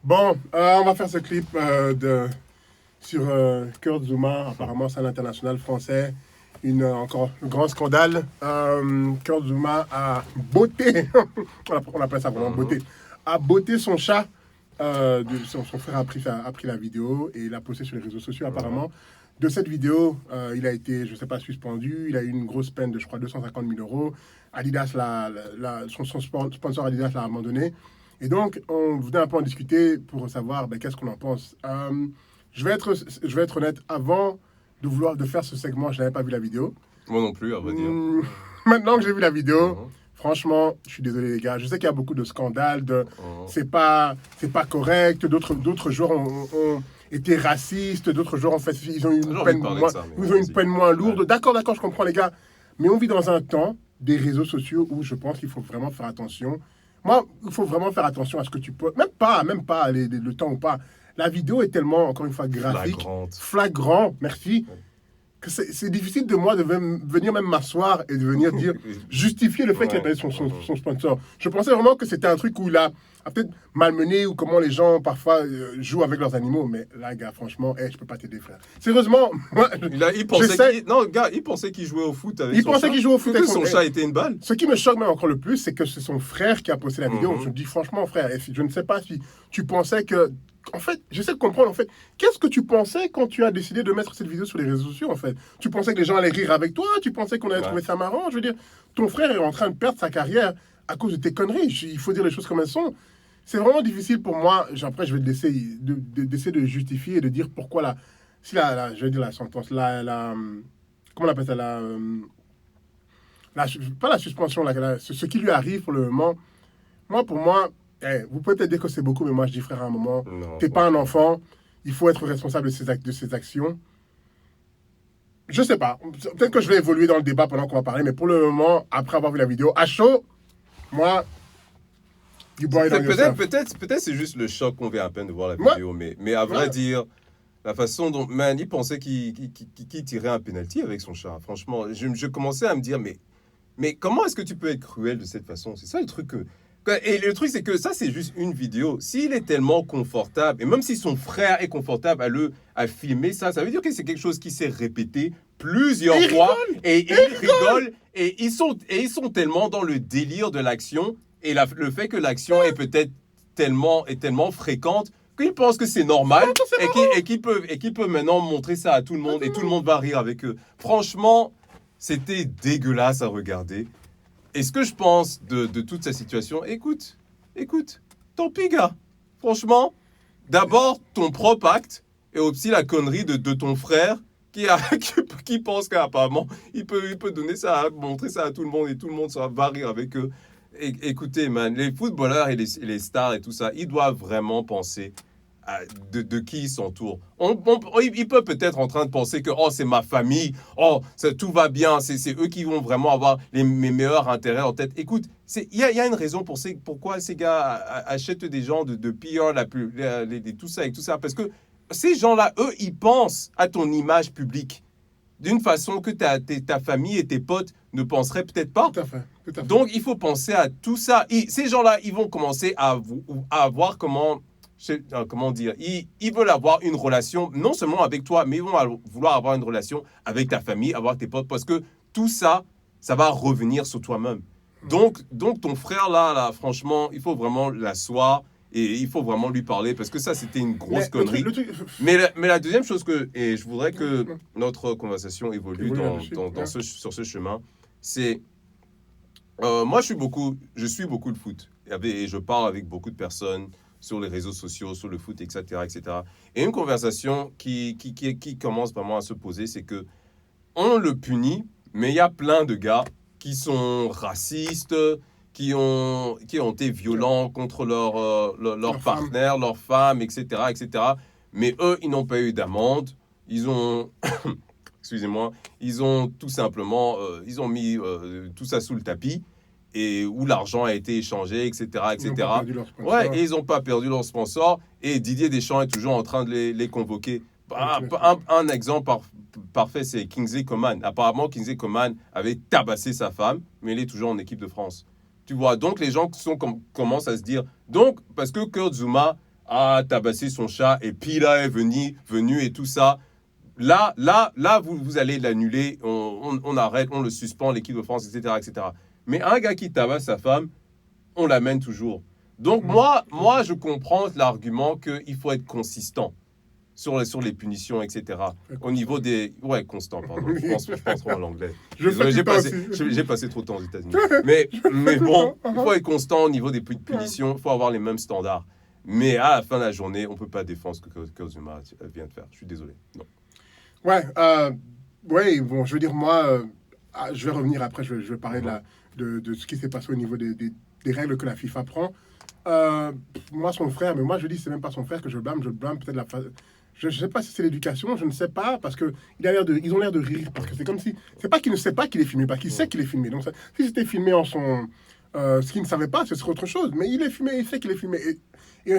Bon, on va faire ce clip sur Kurt Zouma. Apparemment, c'est un international français. Encore un grand scandale. Kurt Zouma a botté, on appelle ça vraiment beauté, a botté son chat. Son frère a pris la vidéo et l'a posté sur les réseaux sociaux apparemment. De cette vidéo, il a été, je ne sais pas, suspendu. Il a eu une grosse peine de, je crois, 250 000 euros. Adidas, son sponsor Adidas l'a abandonné. Et donc, on voulait un peu en discuter pour savoir qu'est-ce qu'on en pense. Je vais être honnête, avant de faire ce segment, je n'avais pas vu la vidéo. Moi non plus, à vrai dire. Maintenant que j'ai vu la vidéo, franchement, je suis désolé les gars. Je sais qu'il y a beaucoup de scandales, c'est pas correct. D'autres joueurs ont été racistes, d'autres joueurs en fait ils ont eu une peine moins lourde. Ouais. D'accord, je comprends les gars. Mais on vit dans un temps des réseaux sociaux où je pense qu'il faut vraiment faire attention. Moi, il faut vraiment faire attention à ce que tu peux. Même pas le temps ou pas. La vidéo est tellement, encore une fois, graphique, flagrant, merci, que c'est difficile de moi de venir même m'asseoir et de venir justifier le fait qu'il a payé son sponsor. Je pensais vraiment que c'était un truc où il a peut-être malmené ou comment les gens parfois jouent avec leurs animaux. Mais là, gars, franchement, je peux pas t'aider, frère. Sérieusement, moi, il pensait qu'il jouait au foot avec son chat. Il pensait qu'il jouait au foot avec son chat était une balle. Ce qui me choque même encore le plus, c'est que c'est son frère qui a posté la vidéo. Je me dis, franchement, frère, je ne sais pas si tu pensais que... En fait, j'essaie de comprendre, en fait, qu'est-ce que tu pensais quand tu as décidé de mettre cette vidéo sur les réseaux sociaux, en fait? Tu pensais que les gens allaient rire avec toi? Tu pensais qu'on allait trouver ça marrant? Je veux dire, ton frère est en train de perdre sa carrière à cause de tes conneries. Il faut dire les choses comme elles sont. C'est vraiment difficile pour moi. Après, je vais d'essayer de justifier et de dire pourquoi je vais dire la sentence, comment on appelle ça, pas la suspension, ce qui lui arrive pour le moment. Pour moi, vous pouvez peut-être dire que c'est beaucoup, mais moi je dis frère, à un moment, t'es pas un enfant, il faut être responsable de ses actions. Je sais pas, peut-être que je vais évoluer dans le débat pendant qu'on va parler, mais pour le moment, après avoir vu la vidéo, à chaud, moi, peut-être c'est juste le choc qu'on vient à peine de voir la vidéo, mais à vrai dire, la façon dont, il pensait qu'il tirait un penalty avec son chat. Franchement, je commençais à me dire, mais comment est-ce que tu peux être cruel de cette façon? C'est ça le truc que... Et le truc, c'est que ça, c'est juste une vidéo. S'il est tellement confortable, et même si son frère est confortable à filmer ça, ça veut dire que c'est quelque chose qui s'est répété plusieurs fois. Et ils rigolent. Et ils sont tellement dans le délire de l'action. Et le fait que l'action est peut-être tellement fréquente qu'ils pensent que c'est normal. Et qu'ils peuvent maintenant montrer ça à tout le monde. Et tout le monde va rire avec eux. Franchement, c'était dégueulasse à regarder. Et ce que je pense de toute cette situation, écoute, tant pis, gars. Franchement, d'abord ton propre acte et aussi la connerie de ton frère qui pense qu'apparemment il peut donner ça, montrer ça à tout le monde et tout le monde va rire avec eux. Écoutez, man, les footballeurs et les stars et tout ça, ils doivent vraiment penser de qui ils s'entourent. Ils peuvent peut-être en train de penser que c'est ma famille, tout va bien, c'est eux qui vont vraiment avoir mes meilleurs intérêts en tête. Écoute, il y a une raison pourquoi ces gars achètent des gens de PR, tout ça et tout ça, parce que ces gens-là, eux, ils pensent à ton image publique d'une façon que ta famille et tes potes ne penseraient peut-être pas. Tout à fait. Donc, il faut penser à tout ça. Ces gens-là, ils vont commencer à voir comment dire, ils veulent avoir une relation, non seulement avec toi, mais ils vont vouloir avoir une relation avec ta famille, avec tes potes, parce que tout ça, ça va revenir sur toi-même. Donc ton frère, là, franchement, il faut vraiment l'asseoir et il faut vraiment lui parler, parce que ça, c'était une grosse connerie. Mais la deuxième chose et je voudrais que notre conversation évolue sur ce chemin, c'est... moi, je suis beaucoup de foot, et je parle avec beaucoup de personnes sur les réseaux sociaux, sur le foot, etc., etc. Et une conversation qui commence vraiment à se poser, c'est que on le punit, mais il y a plein de gars qui sont racistes, qui ont été violents contre leur partenaire, leur femme, etc., etc. Mais eux, ils n'ont pas eu d'amende. Ils ont... excusez-moi. Ils ont tout simplement... ils ont mis tout ça sous le tapis. Et où l'argent a été échangé, etc., etc. Et ils n'ont pas perdu leur sponsor. Et Didier Deschamps est toujours en train de les convoquer. Un exemple parfait, c'est Kingsley Coman. Apparemment, Kingsley Coman avait tabassé sa femme, mais il est toujours en équipe de France. Tu vois, donc les gens commencent à se dire... Donc, parce que Kurt Zouma a tabassé son chat et puis là est venu et tout ça. Là, vous allez l'annuler, on arrête, on le suspend, l'équipe de France, etc., etc. Mais un gars qui tabasse sa femme, on l'amène toujours. Donc moi, je comprends l'argument qu'il faut être consistant sur les punitions, etc. Au niveau des... Ouais, constant, pardon. Je pense trop en anglais. J'ai passé trop de temps aux États-Unis. Mais bon, il faut être constant au niveau des punitions, il faut avoir les mêmes standards. Mais à la fin de la journée, on ne peut pas défendre ce que Kozuma vient de faire. Je suis désolé. Non. Ouais, bon, je veux dire, moi, je vais revenir après, je vais parler de ce qui s'est passé au niveau des règles que la FIFA prend. Moi, son frère, mais moi, je dis, c'est même pas son frère que je blâme peut-être la phase. Je ne sais pas si c'est l'éducation, je ne sais pas, parce que ils ont l'air de rire, parce que c'est comme si, c'est pas qu'il ne sait pas qu'il est filmé, parce qu'il sait qu'il est filmé. Donc, si c'était filmé en son, ce qu'il ne savait pas, ce serait autre chose. Mais il est filmé, il sait qu'il est filmé. Et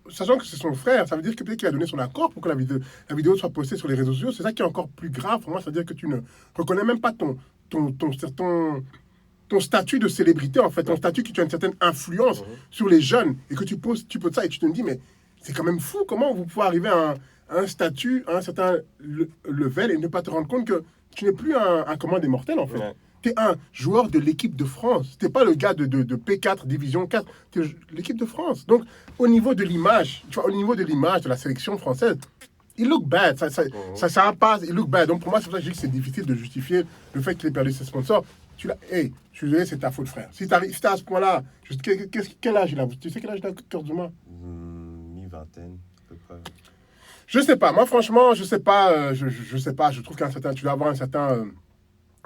sachant que c'est son frère, ça veut dire que peut-être qu'il a donné son accord pour que la vidéo soit postée sur les réseaux sociaux. C'est ça qui est encore plus grave pour moi, c'est-à-dire que tu ne reconnais même pas ton statut de célébrité, en fait, ton statut que tu as une certaine influence sur les jeunes, et que tu poses ça et tu te dis, mais c'est quand même fou, comment vous pouvez arriver à un statut, à un certain level, et ne pas te rendre compte que tu n'es plus un commande des mortels, en fait. Ouais. Tu es un joueur de l'équipe de France. Tu n'es pas le gars de P4, Division 4, tu es l'équipe de France. Donc, au niveau de l'image, tu vois, au niveau de l'image de la sélection française, il look bad, ça passe, il look bad. Donc pour moi, c'est pour ça que je dis que c'est difficile de justifier le fait qu'il ait perdu ses sponsors. Hey, je suis désolé, c'est ta faute, frère. Si t'es à ce point-là, quel âge il a? Tu sais quel âge il a, Kozuma? Mi-vingtaine, à peu près. Je sais pas. Moi, franchement, je sais pas. Je sais pas. Je trouve tu dois avoir un certain...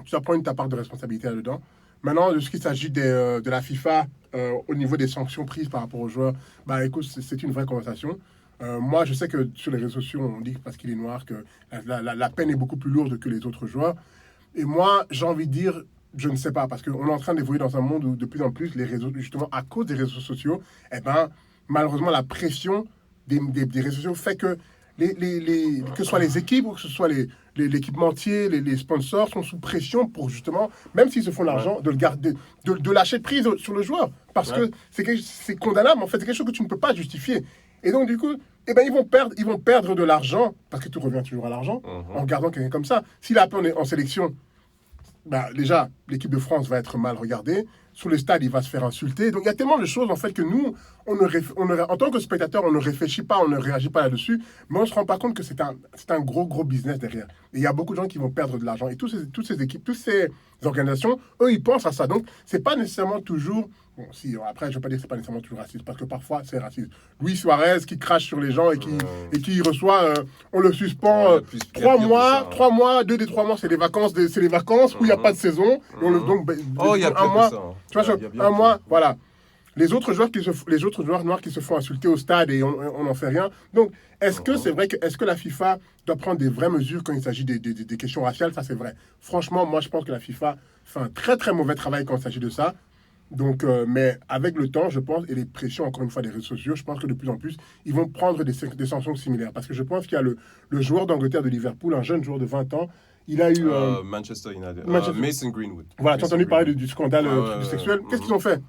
tu dois prendre ta part de responsabilité là-dedans. Maintenant, de ce qu'il s'agit de la FIFA, au niveau des sanctions prises par rapport aux joueurs, bah écoute, c'est une vraie conversation. Moi, je sais que sur les réseaux sociaux, on dit que parce qu'il est noir, que la peine est beaucoup plus lourde que les autres joueurs. Et moi, j'ai envie de dire, je ne sais pas, parce qu'on est en train d'évoluer dans un monde où de plus en plus, les réseaux, justement, à cause des réseaux sociaux, malheureusement, la pression des réseaux sociaux fait que que ce soit les équipes ou que ce soit l'équipementier, les sponsors sont sous pression pour justement, même s'ils se font l'argent, de le garder, de lâcher prise sur le joueur. Parce que c'est condamnable, en fait, c'est quelque chose que tu ne peux pas justifier. Et donc, du coup, ils vont perdre de l'argent, parce que tout revient toujours à l'argent, en gardant quelqu'un comme ça. S'il est appelé en sélection, déjà, l'équipe de France va être mal regardée. Sur les stades, il va se faire insulter. Donc, il y a tellement de choses, en fait, que nous, en tant que spectateur, on ne réfléchit pas, on ne réagit pas là-dessus, mais on ne se rend pas compte que c'est un gros business derrière. Et il y a beaucoup de gens qui vont perdre de l'argent. Et toutes ces équipes, toutes ces organisations, eux, ils pensent à ça. Donc, c'est pas nécessairement toujours... Bon, si, après, je ne vais pas dire que ce n'est pas nécessairement toujours raciste, parce que parfois, c'est raciste. Luis Suarez qui crache sur les gens et qui reçoit... on le suspend 3 mois, 2 des 3 mois, c'est les vacances où il n'y a pas de saison. Donc, il y a un mois, ça. tu vois, un mois, voilà. Les autres joueurs noirs qui se font insulter au stade et on n'en fait rien. Donc, est-ce que c'est vrai est-ce que la FIFA doit prendre des vraies mesures quand il s'agit des questions raciales? Ça, c'est vrai. Franchement, moi, je pense que la FIFA fait un très, très mauvais travail quand il s'agit de ça. Donc, mais avec le temps, je pense, et les pressions, encore une fois, des réseaux sociaux, je pense que de plus en plus, ils vont prendre des sanctions similaires. Parce que je pense qu'il y a le joueur d'Angleterre de Liverpool, un jeune joueur de 20 ans, il a eu... Manchester United. Mason Greenwood. Voilà, tu as entendu parler du scandale sexuel. Qu'est-ce qu'ils ont fait?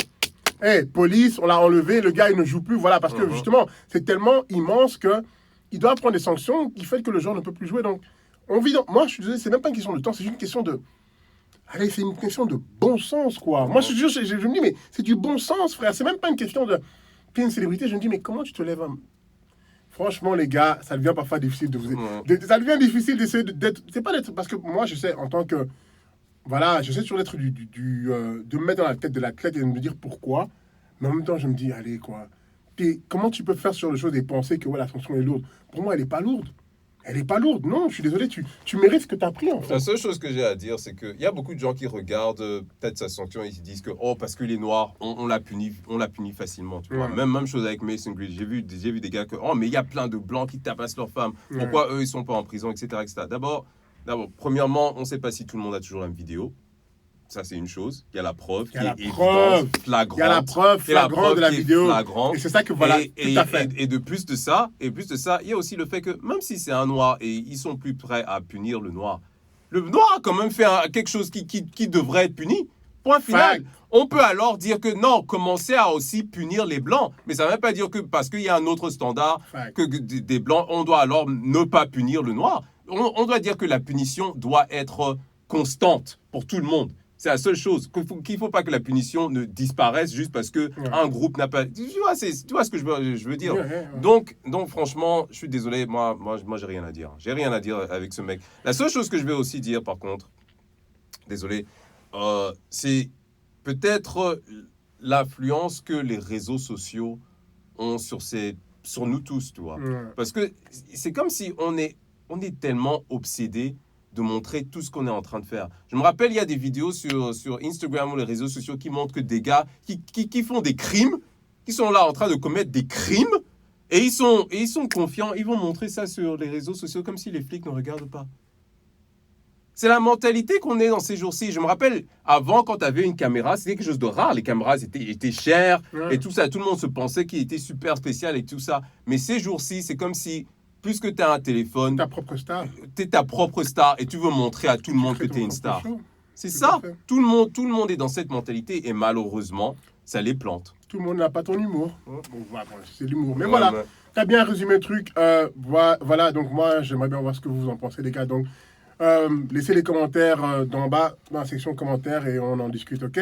Police, on l'a enlevé, le gars, il ne joue plus. Voilà, parce que justement, c'est tellement immense qu'il doit prendre des sanctions qui fait que le joueur ne peut plus jouer. Donc, moi, je suis désolé, c'est même pas une question de temps, c'est une question de... Allez, c'est une question de bon sens, quoi. Moi, je me dis, mais c'est du bon sens, frère. C'est même pas une question de... T'es une célébrité, je me dis, mais comment tu te lèves Franchement, les gars, ça devient parfois difficile de vous... ça devient difficile d'essayer d'être... C'est pas d'être... Parce que moi, je sais, en tant que... Voilà, j'essaie toujours d'être de me mettre dans la tête de l'athlète et de me dire pourquoi. Mais en même temps, je me dis, allez, quoi. Comment tu peux faire sur le chose et penser que la sanction est lourde? Pour moi, elle n'est pas lourde. Elle n'est pas lourde. Non, je suis désolé, tu mérites ce que tu as pris, en fait. La seule chose que j'ai à dire, c'est qu'il y a beaucoup de gens qui regardent peut-être sa sanction et qui disent que, parce qu'il est noir, on l'a puni facilement. Tu vois. Même chose avec Mason Greenwood. J'ai vu des gars que, mais il y a plein de blancs qui tabassent leurs femmes. Pourquoi eux, ils ne sont pas en prison, etc. etc. D'abord, premièrement, on ne sait pas si tout le monde a toujours la même vidéo. Ça, c'est une chose. Il y a la preuve qui est flagrante. Il y a la preuve flagrante de la vidéo. Flagrante. Et c'est ça que voilà, tout à fait. Et de plus de ça, il y a aussi le fait que même si c'est un noir et ils sont plus prêts à punir le noir a quand même fait quelque chose qui devrait être puni. Point final. Fact. On peut alors dire que non, commencer à aussi punir les Blancs. Mais ça ne veut pas dire que parce qu'il y a un autre standard Fact. que des Blancs, on doit alors ne pas punir le Noir. On doit dire que la punition doit être constante pour tout le monde. C'est la seule chose. Qu'il ne faut pas que la punition ne disparaisse juste parce qu'un groupe n'a pas... Tu vois ce que je veux dire. Donc, franchement, je suis désolé. Moi j'ai rien à dire. J'ai rien à dire avec ce mec. La seule chose que je vais aussi dire, par contre, désolé, c'est peut-être l'influence que les réseaux sociaux ont sur nous tous, tu vois. Parce que c'est comme si on est tellement obsédé de montrer tout ce qu'on est en train de faire. Je me rappelle, il y a des vidéos sur Instagram ou les réseaux sociaux qui montrent que des gars qui font des crimes, qui sont là en train de commettre des crimes, et ils sont confiants, ils vont montrer ça sur les réseaux sociaux comme si les flics ne regardent pas. C'est la mentalité qu'on est dans ces jours-ci. Je me rappelle, avant, quand tu avais une caméra, c'était quelque chose de rare. Les caméras étaient chères et tout ça. Tout le monde se pensait qu'il était super spécial et tout ça. Mais ces jours-ci, c'est comme si, puisque tu as un téléphone, ta propre star. Tu es ta propre star et tu veux montrer à tout le monde que tu es une star. C'est ça. Tout le monde est dans cette mentalité et malheureusement, ça les plante. Tout le monde n'a pas ton humour. Bon, voilà, c'est l'humour. Mais voilà, tu as bien résumé le truc. Voilà, donc moi, j'aimerais bien voir ce que vous en pensez, les gars. Donc, laissez les commentaires d'en bas, dans la section commentaires, et on en discute, ok?